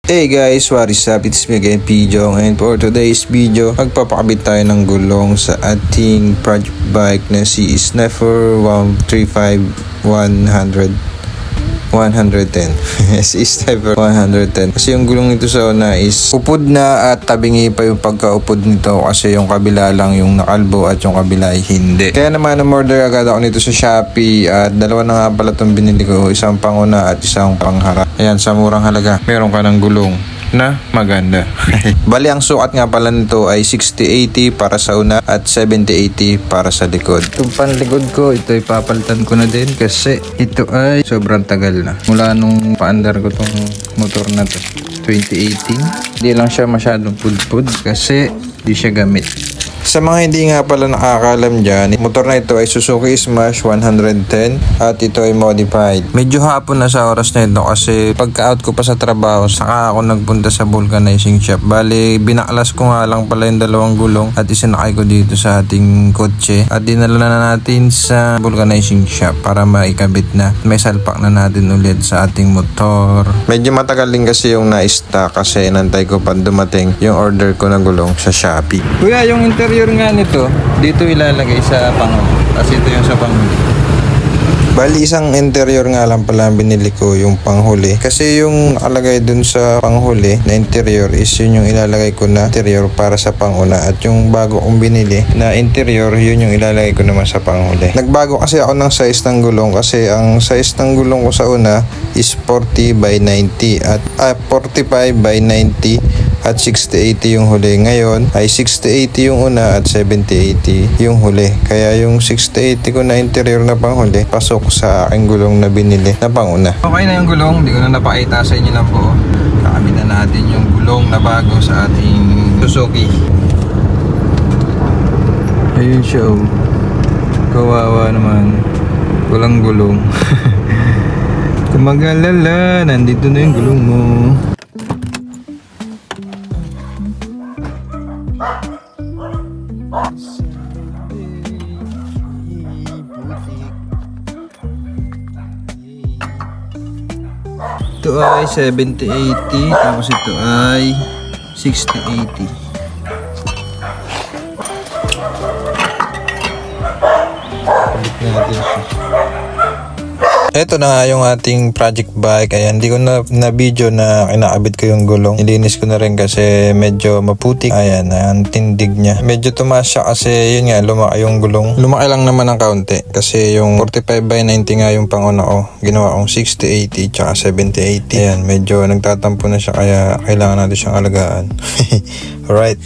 Hey guys, what is up? It's me again, Pijong, and for today's video, magpapakabit tayo ng gulong sa ating project bike na si Sniffer 110. Si Sniffer 110. Kasi yung gulong nito sa una is upod na at tabingi pa yung pagkaupod nito kasi yung kabila lang yung nakalbo at yung kabila ay hindi. Kaya naman umorder agad ako nito sa Shopee at dalawa na nga pala itong binili ko, isang panguna at isang pangharap. Ayan, sa murang halaga meron ka ng gulong na maganda. Bali, ang sukat nga pala nito ay 60-80 para sa una at 70-80 para sa likod. Itong panlikod ko, ito ay papalitan ko na din kasi ito ay sobrang tagal na. Mula nung paandar ko tong motor na to, 2018. Hindi lang siya masyadong pudpud kasi di siya gamit. Sa mga hindi nga pala nakakalam dyan, motor na ito ay Suzuki Smash 110 at ito ay modified. Medyo hapon na sa oras na ito kasi pagka-out ko pa sa trabaho, saka ako nagpunta sa vulcanizing shop. Bali, binaklas ko nga lang pala yung dalawang gulong at isinakay ko dito sa ating kotse at dinala na natin sa vulcanizing shop para maikabit na. May salpak na natin ulit sa ating motor. Medyo matagal din kasi yung na-stock kasi inantay ko pa dumating yung order ko na gulong sa Shopee. Kuya, yung interior nga nito, dito ilalagay sa panghuli. Tapos ito yung sa panghuli. Bali, isang interior nga lang pala binili ko, yung panghuli. Kasi yung nakalagay dun sa panghuli na interior is yun yung ilalagay ko na interior para sa panguna. At yung bago kong binili na interior, yun yung ilalagay ko naman sa panghuli. Nagbago kasi ako ng size ng gulong kasi ang size ng gulong ko sa una is 40 by 90 at 45 by 90 at 60-80 yung huli. Ngayon ay 60-80 yung una at 70-80 yung huli. Kaya yung 60-80 ko na interior na panghuli pasok sa aking gulong na binili na panguna. Okay na yung gulong, hindi ko na napakita sa inyo na po. Kakabit na natin yung gulong na bago sa ating Suzuki. Ayun siya, oh. Kawawa naman, walang gulong. Kung mag-alala, nandito na yung gulong mo. Ito ay 70-80, tapos ito ay 60-80. Kabit natin siya. Ito na nga yung ating project bike. Ayan, hindi ko na video na kinakabit ko yung gulong. Nilinis ko na rin kasi medyo maputik. Ayan, ang tindig niya. Medyo tumaas siya kasi yun nga, lumaki yung gulong. Lumaki lang naman ng kaunti kasi yung 45 by 90 nga yung panguna ko. Ginawa kong 60-80 tsaka 70-80. Ayan, medyo nagtatampo na siya kaya kailangan natin siyang alagaan. Alright.